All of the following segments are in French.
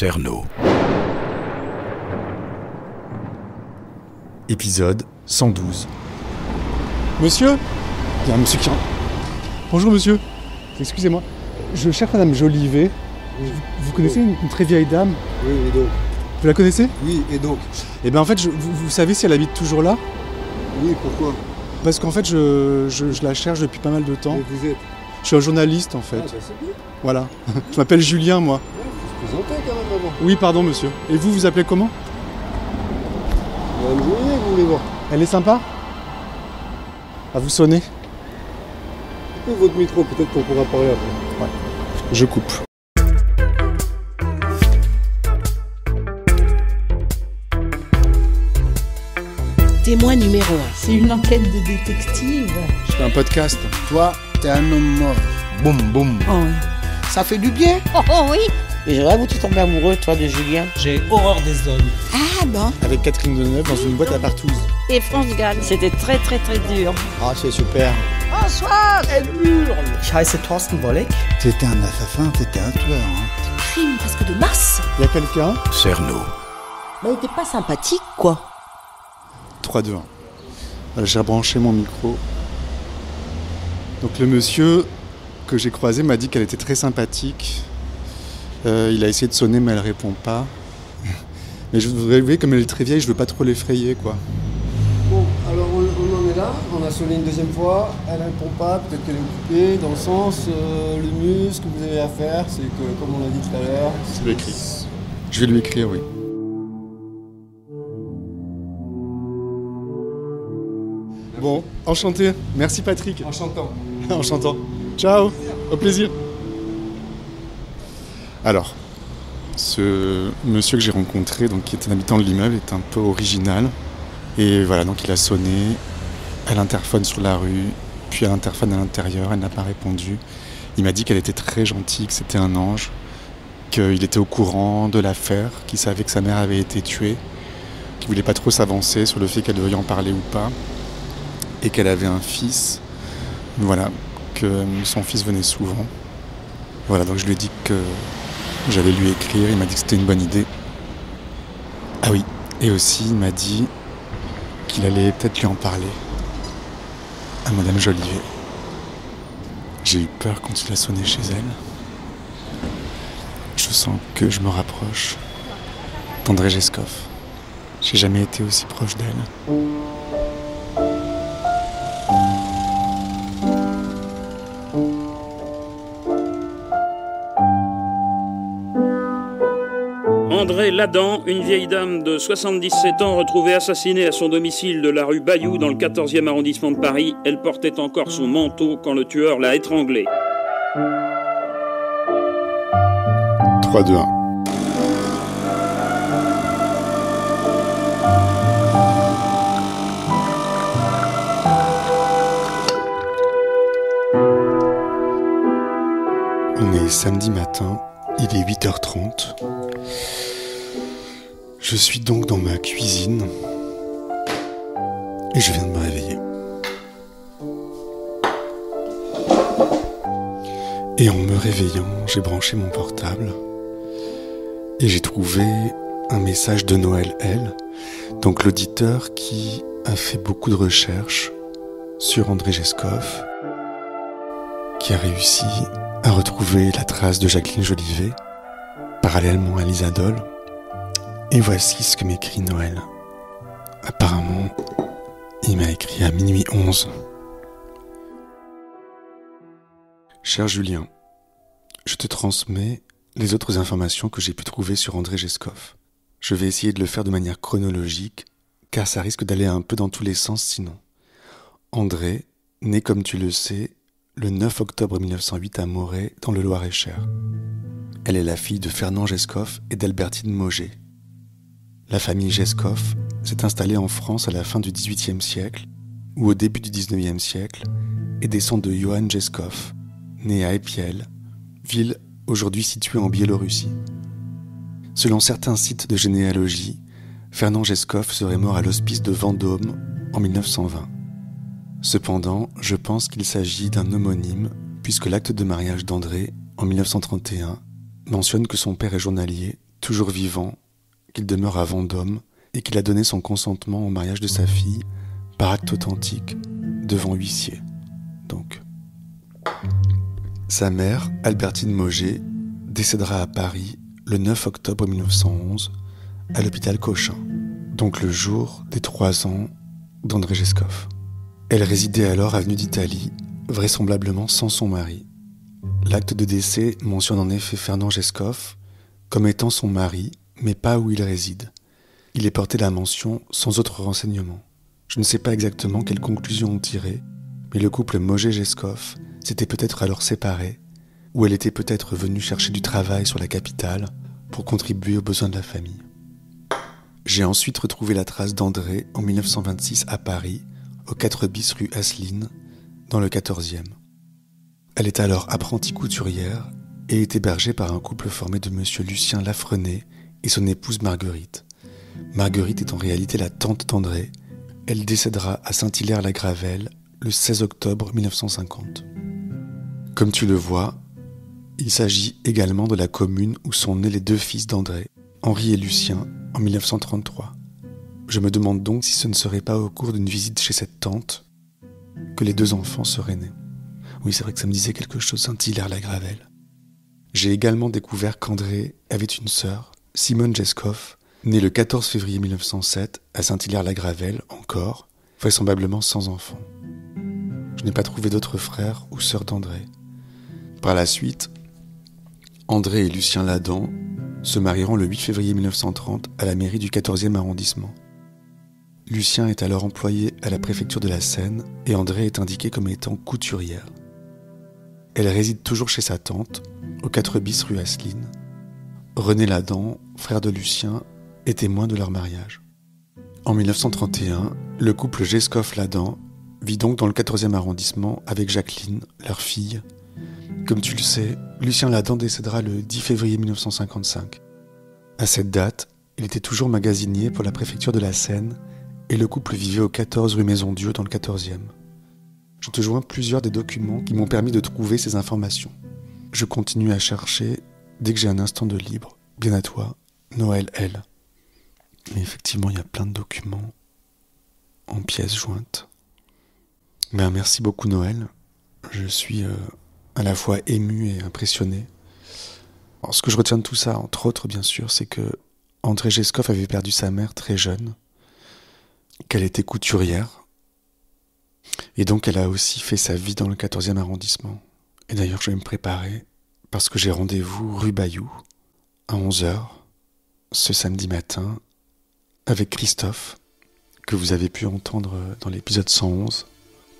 Cerno. Épisode 112. Monsieur ? Il y a un monsieur qui rentre. Bonjour monsieur. Excusez-moi. Je cherche madame Jolivet. Oui. Vous connaissez une très vieille dame ? Oui, et donc ? Vous la connaissez ? Oui, et donc ? Eh bien en fait, vous savez si elle habite toujours là ? Oui, pourquoi ? Parce qu'en fait, je la cherche depuis pas mal de temps. Et vous êtes ? Je suis un journaliste en fait. Ah, bah c'est bien. Voilà. Je m'appelle Julien moi. Ouais, faut se présenter quand même avant. Oui, pardon monsieur. Et vous, vous appelez comment ? Madame Jolivet, vous voulez voir ? Elle est sympa ? Ah, vous sonnez ? Coupez votre micro, peut-être qu'on pourra parler après. Je coupe. Témoin numéro 1. C'est une enquête de détective. Je fais un podcast. Toi, t'es un homme mort. Boum, boum. Oh oui. Ça fait du bien. Oh oui. Et j'aurais voulu tomber amoureux, toi, de Julien. J'ai horreur des hommes. Ah bon. Avec Catherine Deneuve dans une boîte à partouze. Et France Gall. C'était très dur. Ah, c'est super. Bonsoir. Ich heiße Thorsten Wolleck. T'étais un assassin, t'étais un tueur. Crime presque de masse. Il y a quelqu'un ? Cerno. Mais il était pas sympathique, quoi. 3, 2, 1. Voilà, j'ai rebranché mon micro. Donc le monsieur que j'ai croisé m'a dit qu'elle était très sympathique. Il a essayé de sonner mais elle répond pas. Mais je voudrais, vous voyez, comme elle est très vieille, je veux pas trop l'effrayer quoi. Bon, alors on en est là, on a sonné une deuxième fois, elle répond pas, peut-être qu'elle est occupée, dans le sens, le mieux, ce que vous avez à faire, c'est que, comme on l'a dit tout à l'heure... Je lui écris. Je vais lui écrire, oui. Bon, enchanté. Merci Patrick. Enchantant. Enchantant. Ciao, au plaisir. Alors, ce monsieur que j'ai rencontré, donc, qui est un habitant de l'immeuble, est un peu original. Et voilà, donc il a sonné à l'interphone sur la rue, puis à l'interphone à l'intérieur, elle n'a pas répondu. Il m'a dit qu'elle était très gentille, que c'était un ange, qu'il était au courant de l'affaire, qu'il savait que sa mère avait été tuée, qu'il voulait pas trop s'avancer sur le fait qu'elle devait en parler ou pas, et qu'elle avait un fils, voilà, que son fils venait souvent. Voilà, donc je lui ai dit que j'allais lui écrire, il m'a dit que c'était une bonne idée. Ah oui, et aussi il m'a dit qu'il allait peut-être lui en parler à Madame Jolivet. J'ai eu peur quand il a sonné chez elle. Je sens que je me rapproche d'André Gescoff. J'ai jamais été aussi proche d'elle. André Ladan, une vieille dame de 77 ans retrouvée assassinée à son domicile de la rue Bayou dans le 14e arrondissement de Paris. Elle portait encore son manteau quand le tueur l'a étranglée. 3, 2, 1. On est samedi matin, il est 8h30. Je suis donc dans ma cuisine et je viens de me réveiller. Et en me réveillant, j'ai branché mon portable et j'ai trouvé un message de Noël L, donc l'auditeur qui a fait beaucoup de recherches sur André Gescoff, qui a réussi à retrouver la trace de Jacqueline Jolivet, parallèlement à Lisa Doll. Et voici ce que m'écrit Noël. Apparemment, il m'a écrit à minuit 11. Cher Julien, je te transmets les autres informations que j'ai pu trouver sur André Gescoff. Je vais essayer de le faire de manière chronologique, car ça risque d'aller un peu dans tous les sens sinon. André, né comme tu le sais, le 9 octobre 1908 à Moret, dans le Loir-et-Cher. Elle est la fille de Fernand Gescoff et d'Albertine Mauger. La famille Gescoff s'est installée en France à la fin du XVIIIe siècle ou au début du XIXe siècle et descend de Johann Gescoff, né à Epiel, ville aujourd'hui située en Biélorussie. Selon certains sites de généalogie, Fernand Gescoff serait mort à l'hospice de Vendôme en 1920. Cependant, je pense qu'il s'agit d'un homonyme, puisque l'acte de mariage d'André, en 1931, mentionne que son père est journalier, toujours vivant, qu'il demeure à Vendôme et qu'il a donné son consentement au mariage de sa fille par acte authentique devant huissier. Donc, sa mère, Albertine Mauger, décédera à Paris le 9 octobre 1911 à l'hôpital Cochin, donc le jour des 3 ans d'André Gescoff. Elle résidait alors avenue d'Italie, vraisemblablement sans son mari. L'acte de décès mentionne en effet Fernand Gescoff comme étant son mari, mais pas où il réside. Il est porté la mention sans autre renseignement. Je ne sais pas exactement quelles conclusions ont tiré, mais le couple Mauger-Gescoff s'était peut-être alors séparé, ou elle était peut-être venue chercher du travail sur la capitale pour contribuer aux besoins de la famille. J'ai ensuite retrouvé la trace d'André en 1926 à Paris, au 4 bis rue Asseline, dans le 14e. Elle est alors apprentie couturière et est hébergée par un couple formé de monsieur Lucien Lafrenet et son épouse Marguerite. Marguerite est en réalité la tante d'André. Elle décédera à Saint-Hilaire-la-Gravelle le 16 octobre 1950. Comme tu le vois, il s'agit également de la commune où sont nés les 2 fils d'André, Henri et Lucien, en 1933. Je me demande donc si ce ne serait pas au cours d'une visite chez cette tante que les 2 enfants seraient nés. Oui, c'est vrai que ça me disait quelque chose, Saint-Hilaire-la-Gravelle. J'ai également découvert qu'André avait une sœur, Simone Gescoff, née le 14 février 1907 à Saint-Hilaire-la-Gravelle, encore, vraisemblablement sans enfant. Je n'ai pas trouvé d'autres frères ou sœurs d'André. Par la suite, André et Lucien Ladan se marieront le 8 février 1930 à la mairie du 14e arrondissement. Lucien est alors employé à la préfecture de la Seine et André est indiquée comme étant couturière. Elle réside toujours chez sa tante, au 4 bis rue Asseline. René Ladan, frère de Lucien, est témoin de leur mariage. En 1931, le couple Gescoff-Ladan vit donc dans le 14e arrondissement avec Jacqueline, leur fille. Comme tu le sais, Lucien Ladan décédera le 10 février 1955. À cette date, il était toujours magasinier pour la préfecture de la Seine et le couple vivait au 14 rue Maison-Dieu dans le 14e. Je te joins plusieurs des documents qui m'ont permis de trouver ces informations. Je continue à chercher dès que j'ai un instant de libre. Bien à toi, Noël L. Mais effectivement, il y a plein de documents en pièces jointes. Merci beaucoup Noël. Je suis à la fois ému et impressionné. Alors, ce que je retiens de tout ça, entre autres bien sûr, c'est que André Gescoff avait perdu sa mère très jeune, qu'elle était couturière, et donc elle a aussi fait sa vie dans le 14e arrondissement. Et d'ailleurs je vais me préparer, parce que j'ai rendez-vous rue Bayou, à 11h, ce samedi matin, avec Christophe, que vous avez pu entendre dans l'épisode 111.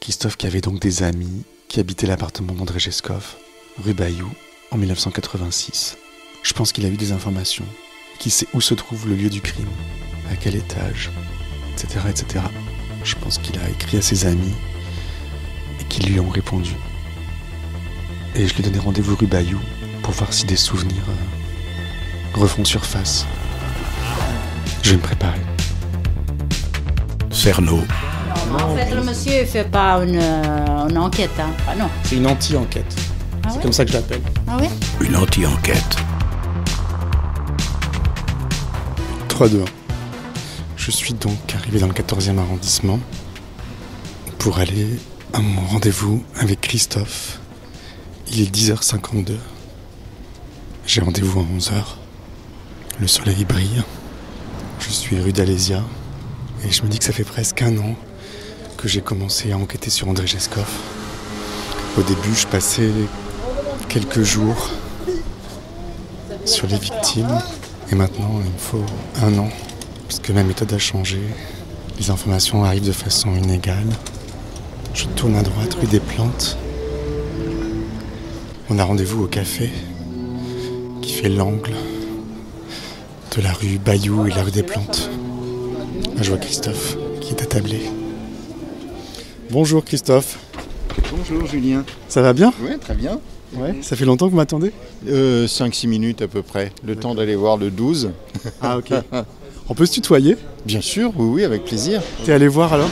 Christophe qui avait donc des amis, qui habitait l'appartement d'André Gescoff, rue Bayou, en 1986. Je pense qu'il a eu des informations, qu'il sait où se trouve le lieu du crime, à quel étage, etc., etc. Je pense qu'il a écrit à ses amis et qu'ils lui ont répondu. Et je lui ai donné rendez-vous rue Bayou pour voir si des souvenirs refont surface. Je vais me préparer. Cerno. En fait, le monsieur ne fait pas une enquête. Hein. Ah non. C'est une anti-enquête. Ah c'est ouais? comme ça que je l'appelle. Ah oui? Une anti-enquête. 3, 2, 1. Je suis donc arrivé dans le 14e arrondissement pour aller à mon rendez-vous avec Christophe. Il est 10h52. J'ai rendez-vous à 11h. Le soleil brille. Je suis rue d'Alésia. Et je me dis que ça fait presque 1 an que j'ai commencé à enquêter sur André Gescoff. Au début, je passais quelques jours sur les victimes. Et maintenant, il me faut 1 an. Parce que ma méthode a changé. Les informations arrivent de façon inégale. Je tourne à droite, rue des Plantes. On a rendez-vous au café qui fait l'angle de la rue Bayou et la rue des Plantes. Là, je vois Christophe qui est attablé. Bonjour Christophe. Bonjour Julien. Ça va bien ? Oui, très bien. Ouais. Ça fait longtemps que vous m'attendez ? 5-6 minutes à peu près. Le temps d'aller voir le 12. Ah ok. On peut se tutoyer ? Bien sûr, oui, avec plaisir. T'es allé voir alors ?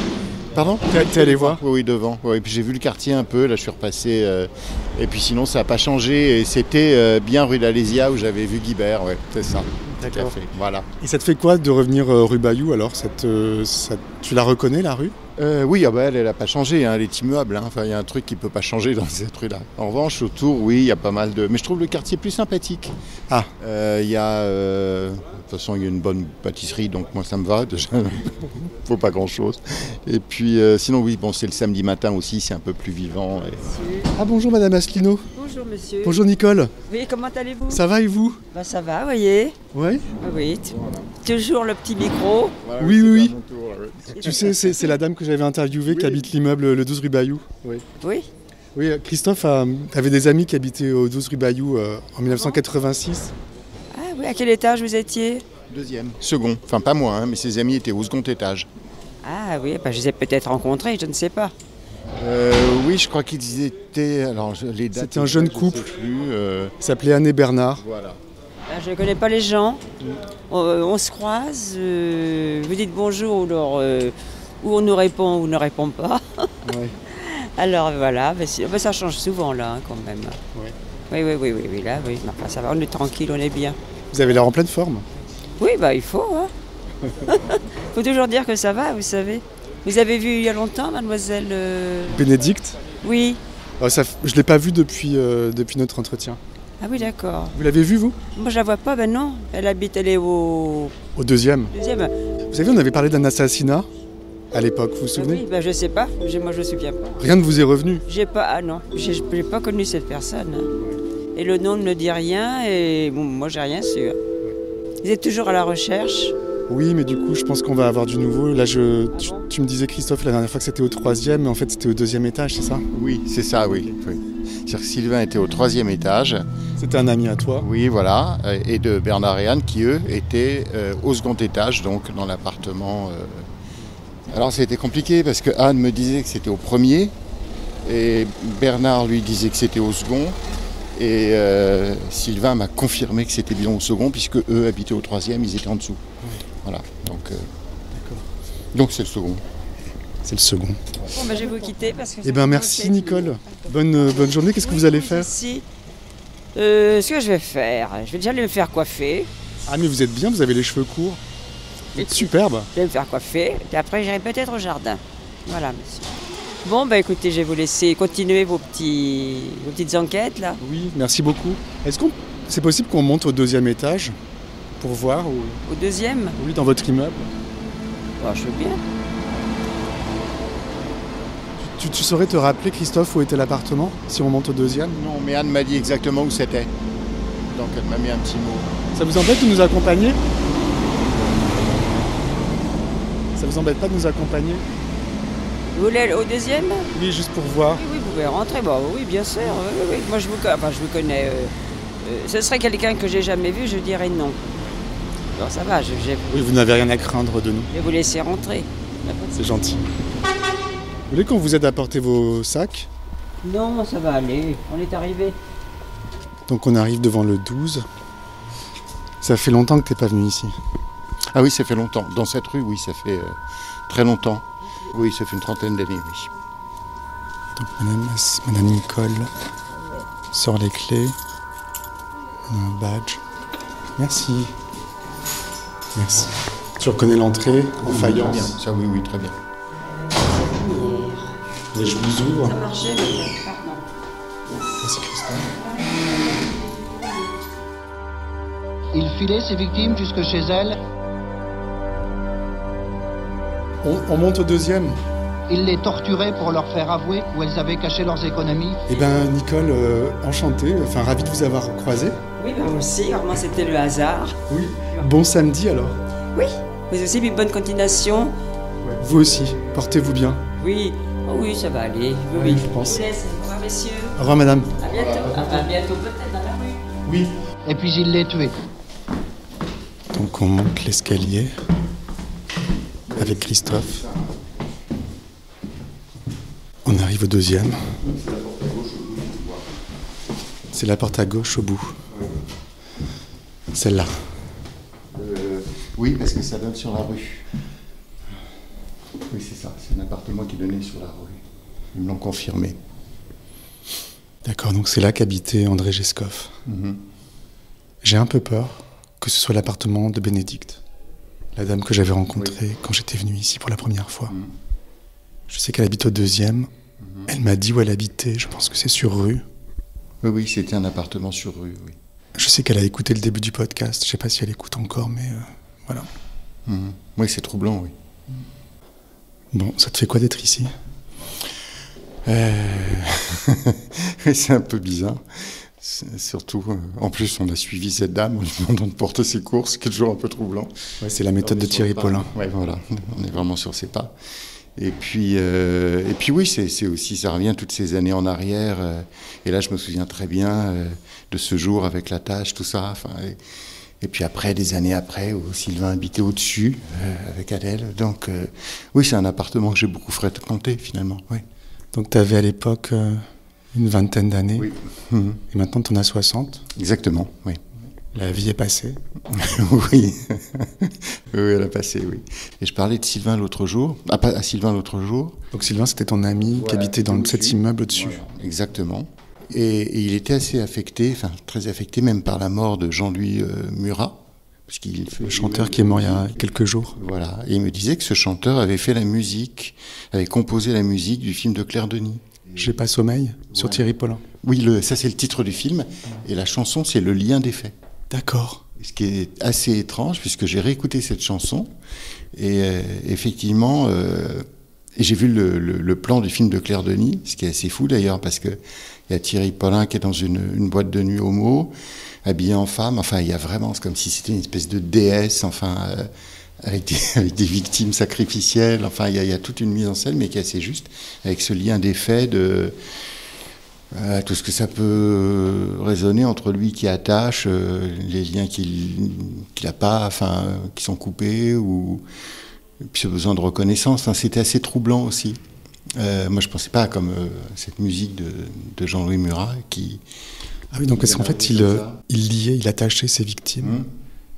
Pardon ? T'es allé voir ? Oui, devant. Oui, et puis j'ai vu le quartier un peu, là je suis repassé. Et puis sinon ça n'a pas changé. Et c'était bien rue d'Alésia où j'avais vu Guibert, ouais, c'est ça. tout à fait. Voilà. Et ça te fait quoi de revenir rue Bayou alors tu la reconnais la rue? Oui, elle n'a pas changé, hein, elle est immuable. Hein. Enfin, il y a un truc qui ne peut pas changer dans cette rue-là. En revanche, autour, oui, il y a pas mal de... Mais je trouve le quartier plus sympathique. Ah. Il y a... de toute façon, il y a une bonne pâtisserie, donc moi, ça me va. Déjà, faut pas grand-chose. Et puis, sinon, oui, bon, c'est le samedi matin aussi, c'est un peu plus vivant. Et... Ah, bonjour Madame Asselineau. Bonjour monsieur. Bonjour Nicole. Oui, comment allez-vous? Ça va et vous? Bah ça va, voyez. Ouais. Oui, toujours le petit micro. Voilà, oui. Tu sais, c'est la dame que j'avais interviewée qui habite l'immeuble le 12 rue Bayou. Oui. Oui, Christophe avait des amis qui habitaient au 12 rue Bayou en 1986. Ah oui, à quel étage vous étiez? Deuxième. Second. Enfin, pas moi, hein, mais ses amis étaient au second étage. Ah oui, bah, je les ai peut-être rencontrés, je ne sais pas. Oui, je crois qu'ils étaient... Alors, les dates... C'était un jeune couple. Il s'appelait Anne et Bernard. Voilà. Ah, je ne connais pas les gens. On se croise, vous dites bonjour, alors, ou on nous répond ou on ne répond pas. Ouais. Alors voilà, ça change souvent là, hein, quand même. Ouais. Oui, là, oui. Enfin, ça va, on est tranquille, on est bien. Vous avez l'air en pleine forme. Oui, bah il faut. Hein. Faut toujours dire que ça va, vous savez. Vous avez vu il y a longtemps, mademoiselle Bénédicte? Oui. Je ne l'ai pas vue depuis notre entretien. Ah oui, d'accord. Vous l'avez vue, vous? Moi, je la vois pas, ben non. Elle est au deuxième. Deuxième. Vous savez, on avait parlé d'un assassinat à l'époque, vous vous souvenez? Oui, ben je sais pas. Moi, je me souviens pas. Rien ne vous est revenu? Non. J'ai pas connu cette personne. Et le nom ne me dit rien, et bon, moi, j'ai rien sûr. Vous êtes toujours à la recherche? Oui, mais du coup, je pense qu'on va avoir du nouveau. Là, tu me disais, Christophe, la dernière fois que c'était au 3e, mais en fait, c'était au 2e étage, c'est ça? Oui, c'est ça, oui. C'est-à-dire que Sylvain était au 3e étage. C'était un ami à toi? Oui, voilà. Et de Bernard et Anne, qui, eux, étaient au second étage, donc dans l'appartement. Alors, c'était compliqué, parce que Anne me disait que c'était au 1er, et Bernard lui disait que c'était au second. Et Sylvain m'a confirmé que c'était bien au second, puisque eux habitaient au 3e, ils étaient en dessous. Oui. Voilà, donc c'est le second. C'est le second. Bon, ben, je vais vous quitter parce que... Eh bien, merci Nicole. Bonne journée. Qu'est-ce que vous allez faire? Ce que je vais faire, je vais déjà aller me faire coiffer. Ah, mais vous êtes bien, vous avez les cheveux courts. Vous êtes superbe. Je vais me faire coiffer, et après j'irai peut-être au jardin. Voilà, monsieur. Bon, bah écoutez, je vais vous laisser continuer vos petites enquêtes, là. Oui, merci beaucoup. Est-ce que c'est possible qu'on monte au 2e étage pour voir Au 2e? Oui, dans votre immeuble. Oh, je veux bien. Tu saurais te rappeler, Christophe, où était l'appartement, si on monte au 2e? Non, mais Anne m'a dit exactement où c'était. Donc elle m'a mis un petit mot. Ça vous embête de nous accompagner? Ça vous embête pas de nous accompagner? Vous voulez aller au 2e? Oui, juste pour voir. Oui, vous pouvez rentrer. Bon, oui, bien sûr. Oui. Moi, je vous connais. Ce serait quelqu'un que j'ai jamais vu, je dirais non. Alors ça va, Oui, vous n'avez rien à craindre de nous. Je vais vous laisser rentrer. C'est gentil. Vous voulez qu'on vous aide à porter vos sacs? Non, ça va aller. On est arrivé. Donc on arrive devant le 12. Ça fait longtemps que t'es pas venu ici. Ah oui, ça fait longtemps. Dans cette rue, oui, ça fait très longtemps. Oui, ça fait une trentaine d'années, oui. Donc Madame Nicole sort les clés. Un badge. Merci. Merci. Tu reconnais l'entrée en faïence? Bien. Ça, oui, très bien. Et je vous ouvre. Ça marchait, mais pardon. Merci Christophe. Il filait ses victimes jusque chez elle. On monte au 2e. Il les torturait pour leur faire avouer où elles avaient caché leurs économies. Eh bien, Nicole, enchanté, ravi de vous avoir croisé. Oui, moi aussi, moi c'était le hasard. Oui. Bon samedi alors. Oui, vous aussi, une bonne continuation. Ouais. Vous aussi, portez-vous bien. Oui, oui, ça va aller. Oui, je pense. Je vous laisse. Au revoir, messieurs. Au revoir, madame. À bientôt. À bientôt, peut-être dans la rue. Oui. Et puis il les tuait. Donc on monte l'escalier avec Christophe. On arrive au 2e. C'est la porte à gauche au bout. Celle-là. Oui, parce que ça donne sur la rue. Oui, c'est ça. C'est un appartement qui donnait sur la rue. Ils me l'ont confirmé. D'accord, donc c'est là qu'habitait André Gescoff. J'ai un peu peur. que ce soit l'appartement de Bénédicte, la dame que j'avais rencontrée quand j'étais venu ici pour la première fois. Je sais qu'elle habite au 2e. Elle m'a dit où elle habitait, je pense que c'est sur rue. Oui, c'était un appartement sur rue, oui. Je sais qu'elle a écouté le début du podcast, je sais pas si elle écoute encore, mais voilà. Oui, c'est troublant, oui. Bon, ça te fait quoi d'être ici ? C'est un peu bizarre. Surtout, en plus, on a suivi cette dame en lui demandant de porter ses courses, ce qui est toujours un peu troublant. Ouais, c'est la méthode de Thierry Paulin. Ouais, voilà, on est vraiment sur ses pas. Et puis oui, c'est aussi, ça revient toutes ces années en arrière. Et là, je me souviens très bien de ce jour avec la tâche, tout ça. Et puis après, des années après, où Sylvain habitait au-dessus avec Adèle. Donc oui, c'est un appartement que j'ai beaucoup fréquenté finalement. Oui. Donc tu avais à l'époque une vingtaine d'années. Oui. Et maintenant tu en as 60. Exactement, oui. La vie est passée. Oui. Oui, elle a passé, oui. Et je parlais de Sylvain l'autre jour. Ah, pas à Sylvain l'autre jour. Donc Sylvain, c'était ton ami qui habitait dans cet immeuble au-dessus. Voilà, exactement. Et il était assez affecté, enfin très affecté même par la mort de Jean-Louis Murat. Parce qu'il le chanteur qui est mort il y a quelques jours. Voilà. Et il me disait que ce chanteur avait fait la musique, avait composé la musique du film de Claire Denis. J'ai pas sommeil, sur Thierry Paulin. Oui, ça c'est le titre du film. Et la chanson, c'est Le lien des faits. D'accord. Ce qui est assez étrange, puisque j'ai réécouté cette chanson, et effectivement, et j'ai vu le plan du film de Claire Denis, ce qui est assez fou d'ailleurs, parce qu'il y a Thierry Paulin qui est dans une boîte de nuit homo, habillé en femme, enfin il y a vraiment, c'est comme si c'était une espèce de déesse, enfin, avec des victimes sacrificielles, enfin il y a toute une mise en scène, mais qui est assez juste, avec ce lien des faits de... tout ce que ça peut résonner entre lui qui attache, les liens qu'il n'a pas, enfin, qui sont coupés, et puis ce besoin de reconnaissance. Enfin, c'était assez troublant aussi. Moi, je ne pensais pas comme cette musique de Jean-Louis Murat qui... Ah oui, donc parce qu'en fait, il liait, il attachait ses victimes.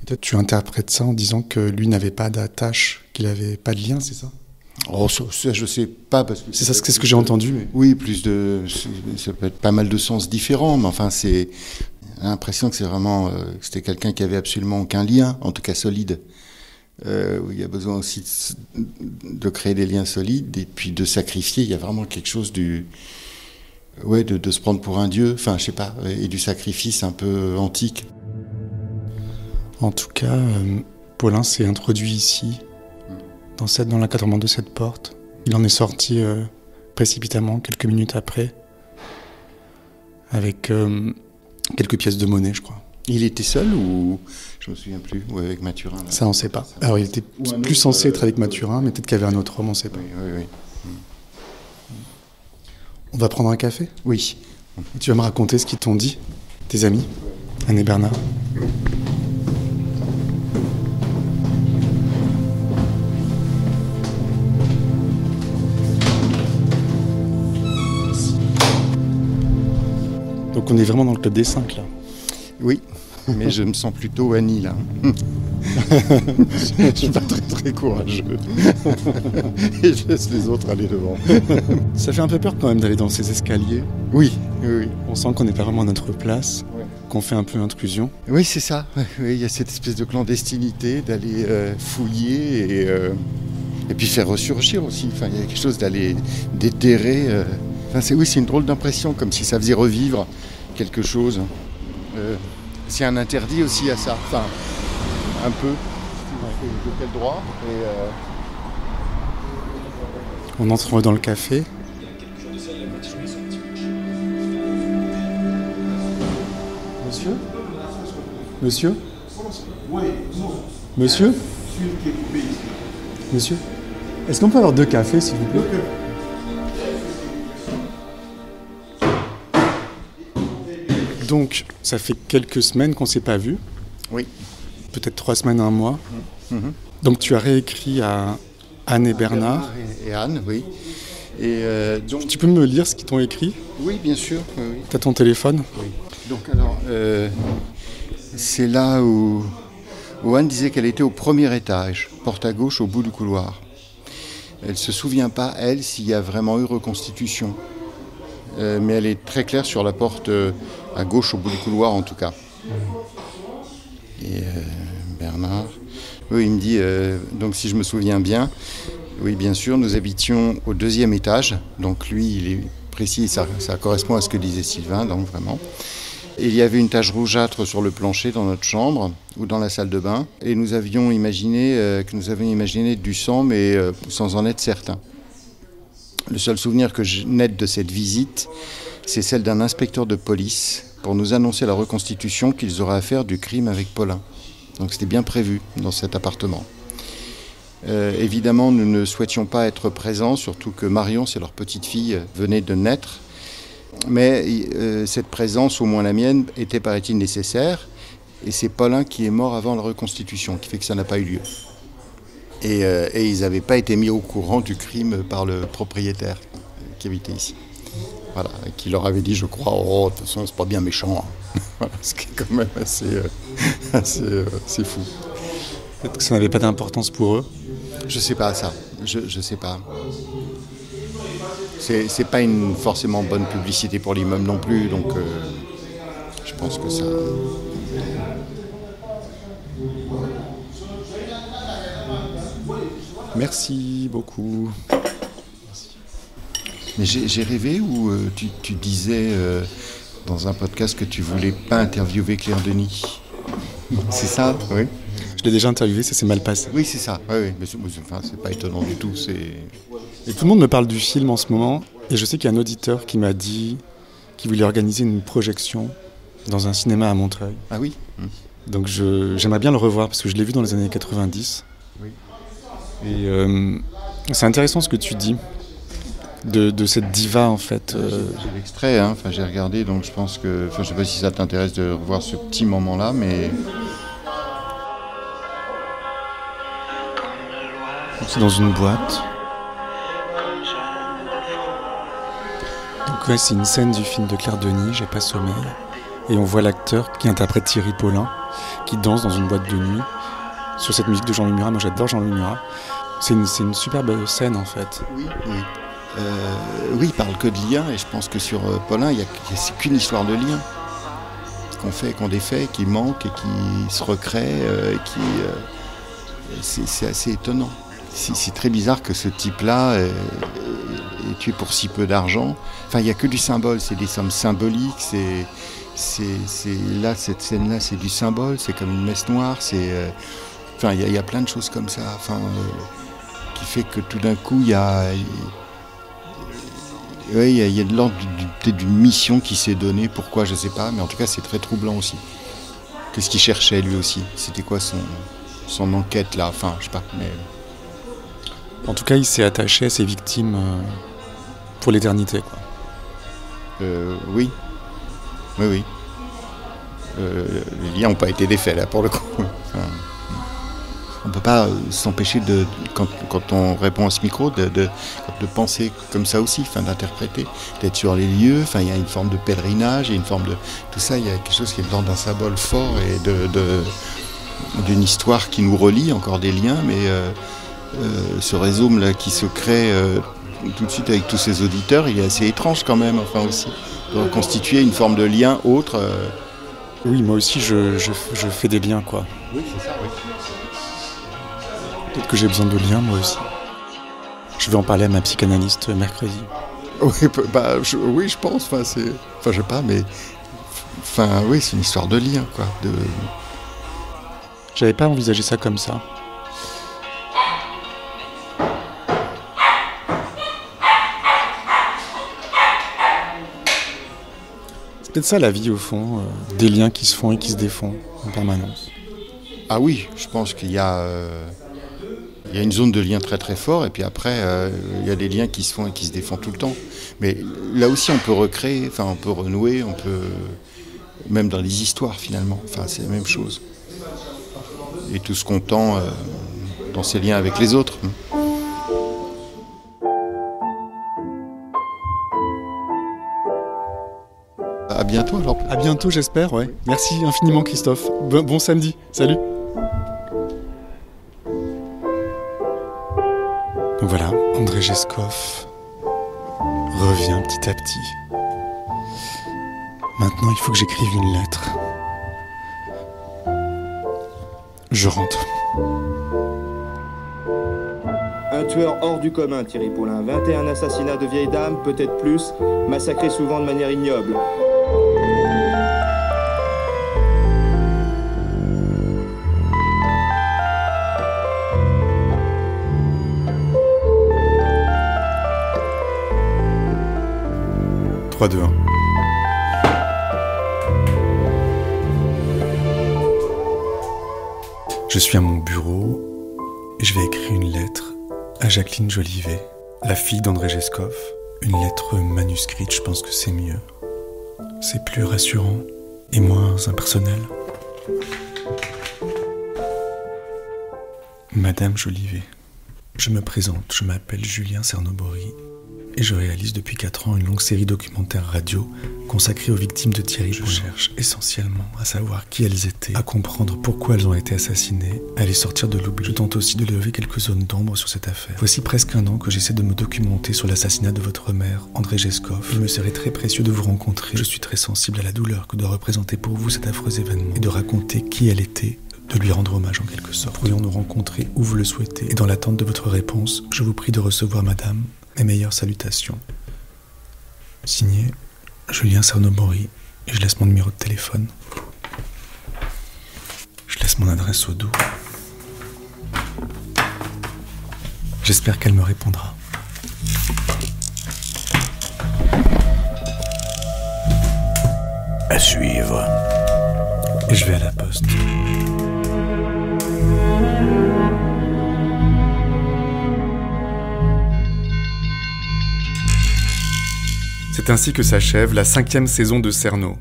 Et toi, tu interprètes ça en disant que lui n'avait pas d'attache, qu'il n'avait pas de lien, c'est ça ? Oh, ça, je sais pas, parce que c'est ce que j'ai entendu. Mais... Oui, ça peut être pas mal de sens différents, mais enfin, j'ai l'impression que c'est vraiment, c'était quelqu'un qui avait absolument aucun lien, en tout cas solide. Où il y a besoin aussi de créer des liens solides et puis de sacrifier. Il y a vraiment quelque chose de se prendre pour un dieu, enfin, je sais pas, et du sacrifice un peu antique. En tout cas, Paulin s'est introduit ici. Dans l'encadrement de cette porte. Il en est sorti précipitamment, quelques minutes après, avec quelques pièces de monnaie, je crois. Il était seul ou, je me souviens plus, ou avec Mathurin là. Ça, on ne sait pas. Alors, il était plus censé être avec Mathurin, mais peut-être qu'il y avait un autre homme, on ne sait pas. Oui. On va prendre un café ? Oui. Et tu vas me raconter ce qu'ils t'ont dit, tes amis, Anne et Bernard. Donc on est vraiment dans le club des 5 là. Oui, mais je me sens plutôt Annie là. Je suis pas très courageux. Et je laisse les autres aller devant. Ça fait un peu peur quand même d'aller dans ces escaliers. Oui. On sent qu'on n'est pas vraiment à notre place, qu'on fait un peu intrusion. Oui, c'est ça. Oui, il y a cette espèce de clandestinité d'aller fouiller et puis faire ressurgir aussi. Enfin, il y a quelque chose d'aller déterrer. Enfin, c'est une drôle d'impression, comme si ça faisait revivre quelque chose. C'est un interdit aussi à ça, enfin, un peu, de quel droit. On entre dans le café. Monsieur ? Monsieur ? Est-ce qu'on peut avoir 2 cafés, s'il vous plaît ? Donc, ça fait quelques semaines qu'on ne s'est pas vus. Oui. Peut-être 3 semaines, 1 mois. Donc, tu as réécrit à Anne et Bernard. Et Anne, oui. Et donc... Tu peux me lire ce qu'ils t'ont écrit ? Oui, bien sûr. Oui. Tu as ton téléphone ? Oui. Donc, alors, c'est là où Anne disait qu'elle était au premier étage, porte à gauche, au bout du couloir. Elle ne se souvient pas, elle, s'il y a vraiment eu reconstitution. Mais elle est très claire sur la porte à gauche, au bout du couloir en tout cas. Et Bernard. Oui, il me dit, donc si je me souviens bien, oui, bien sûr, nous habitions au 2e étage. Donc lui, il est précis, ça correspond à ce que disait Sylvain, donc vraiment. Et il y avait une tache rougeâtre sur le plancher dans notre chambre ou dans la salle de bain. Et nous avions imaginé du sang, mais sans en être certain. Le seul souvenir que je n'ai de cette visite, c'est celle d'un inspecteur de police pour nous annoncer la reconstitution qu'ils auraient à faire du crime avec Paulin. Donc c'était bien prévu dans cet appartement. Évidemment, nous ne souhaitions pas être présents, surtout que Marion, c'est leur petite fille, venait de naître. Mais cette présence, au moins la mienne, était, paraît-il, nécessaire. Et c'est Paulin qui est mort avant la reconstitution, qui fait que ça n'a pas eu lieu. Et ils n'avaient pas été mis au courant du crime par le propriétaire qui habitait ici. Voilà, et qui leur avait dit, je crois, oh, de toute façon, c'est pas bien méchant. Hein. Voilà, ce qui est quand même assez fou. Peut-être que ça n'avait pas d'importance pour eux. Je sais pas ça, je sais pas. C'est pas une forcément bonne publicité pour l'immeuble non plus, donc je pense que ça... Merci beaucoup. Mais j'ai rêvé où tu disais dans un podcast que tu voulais pas interviewer Claire Denis. C'est ça? Oui. Je l'ai déjà interviewé, ça s'est mal passé. Oui, c'est ça. Oui. Mais c'est pas étonnant du tout. Et tout le monde me parle du film en ce moment. Et je sais qu'il y a un auditeur qui m'a dit qu'il voulait organiser une projection dans un cinéma à Montreuil. Ah oui. Donc j'aimerais bien le revoir parce que je l'ai vu dans les années 90. Oui. Et c'est intéressant ce que tu dis de cette diva en fait. J'ai l'extrait, hein. Enfin, j'ai regardé, donc je pense que... Enfin, je sais pas si ça t'intéresse de revoir ce petit moment-là, mais... C'est dans une boîte. Donc ouais, c'est une scène du film de Claire Denis, J'ai pas sommeil. Et on voit l'acteur qui interprète Thierry Paulin, qui danse dans une boîte de nuit sur cette musique de Jean-Louis Murat. Moi j'adore Jean-Louis Murat. C'est une superbe scène en fait. Oui. Oui, il parle que de liens, et je pense que sur Paulin, c'est qu'une histoire de liens qu'on défait, qui manque et qui se recrée, c'est assez étonnant. C'est très bizarre que ce type-là ait tué pour si peu d'argent. Enfin, il n'y a que du symbole, c'est des sommes symboliques, là, cette scène-là, c'est du symbole, c'est comme une messe noire, enfin, il y a plein de choses comme ça, enfin, qui fait que tout d'un coup, il y a de l'ordre peut-être d'une mission qui s'est donnée, pourquoi, je sais pas, mais en tout cas, c'est très troublant aussi. Qu'est-ce qu'il cherchait, lui aussi? C'était quoi son enquête, là? Enfin, je sais pas, mais... En tout cas, il s'est attaché à ses victimes pour l'éternité, quoi. Oui. Les liens n'ont pas été défaits, là, pour le coup. Enfin, on ne peut pas s'empêcher, quand on répond à ce micro, de penser comme ça aussi, enfin, d'interpréter, d'être sur les lieux. Enfin, il y a une forme de pèlerinage, il y a une forme de... Tout ça, il y a quelque chose qui est de l'ordre d'un symbole fort et d'une histoire qui nous relie, encore des liens, mais... ce réseau là, qui se crée tout de suite avec tous ces auditeurs, il est assez étrange quand même, enfin aussi, de reconstituer une forme de lien autre. Oui, moi aussi je fais des liens, quoi. Oui, c'est ça, oui. Peut-être que j'ai besoin de liens, moi aussi. Je vais en parler à ma psychanalyste mercredi. Oui, oui, je pense, enfin, je sais pas, mais... Enfin, oui, c'est une histoire de lien, quoi. J'avais pas envisagé ça comme ça. C'est peut-être ça la vie au fond, des liens qui se font et qui se défont en permanence. Ah oui, je pense qu'il y a une zone de lien très très fort, et puis après il y a des liens qui se font et qui se défendent tout le temps. Mais là aussi on peut recréer, enfin on peut renouer, on peut même dans les histoires finalement, enfin c'est la même chose. Et tout ce qu'on tend dans ces liens avec les autres. À bientôt alors. À bientôt j'espère, ouais. Merci infiniment Christophe. Bon samedi, salut. Donc voilà, André Jescoff revient petit à petit. Maintenant il faut que j'écrive une lettre. Je rentre. Un tueur hors du commun, Thierry Paulin. 21 assassinats de vieilles dames, peut-être plus, massacrés souvent de manière ignoble. « 3, 2, 1. Je suis à mon bureau et je vais écrire une lettre à Jacqueline Jolivet, la fille d'André Geskov. Une lettre manuscrite, je pense que c'est mieux. C'est plus rassurant et moins impersonnel. Madame Jolivet, je me présente, je m'appelle Julien Cernobori et je réalise depuis 4 ans une longue série documentaire radio consacrée aux victimes de Thierry Paulin. Je cherche essentiellement à savoir qui elles étaient, à comprendre pourquoi elles ont été assassinées, à les sortir de l'oubli. Je tente aussi de lever quelques zones d'ombre sur cette affaire. Voici presque 1 an que j'essaie de me documenter sur l'assassinat de votre mère, André Geskov. Il me serait très précieux de vous rencontrer. Je suis très sensible à la douleur que doit représenter pour vous cet affreux événement et de raconter qui elle était, de lui rendre hommage en quelque sorte. Pourrions nous rencontrer où vous le souhaitez. Et dans l'attente de votre réponse, je vous prie de recevoir, madame, mes meilleures salutations. Signé Julien Cernobori, et je laisse mon numéro de téléphone. Je laisse mon adresse au dos. J'espère qu'elle me répondra. À suivre. Et je vais à la poste. C'est ainsi que s'achève la 5e saison de Cerno.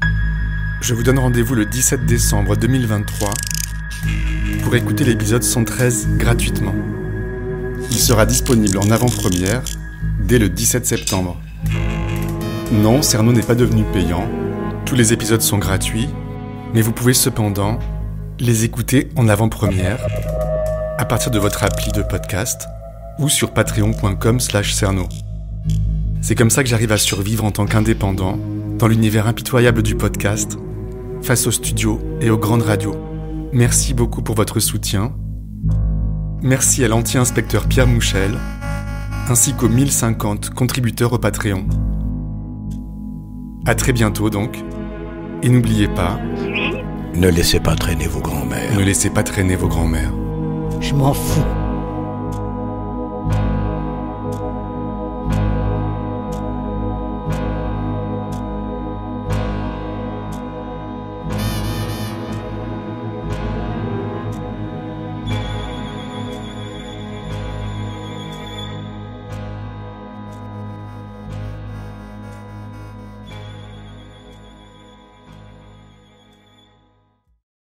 Je vous donne rendez-vous le 17 décembre 2023 pour écouter l'épisode 113 gratuitement. Il sera disponible en avant-première dès le 17 septembre. Non, Cerno n'est pas devenu payant. Tous les épisodes sont gratuits, mais vous pouvez cependant les écouter en avant-première à partir de votre appli de podcast ou sur patreon.com/cerno. C'est comme ça que j'arrive à survivre en tant qu'indépendant dans l'univers impitoyable du podcast, face aux studios et aux grandes radios. Merci beaucoup pour votre soutien. Merci à l'anti-inspecteur Pierre Mouchel, ainsi qu'aux 1050 contributeurs au Patreon. À très bientôt donc, et n'oubliez pas... Ne laissez pas traîner vos grands-mères. Ne laissez pas traîner vos grands-mères. Je m'en fous.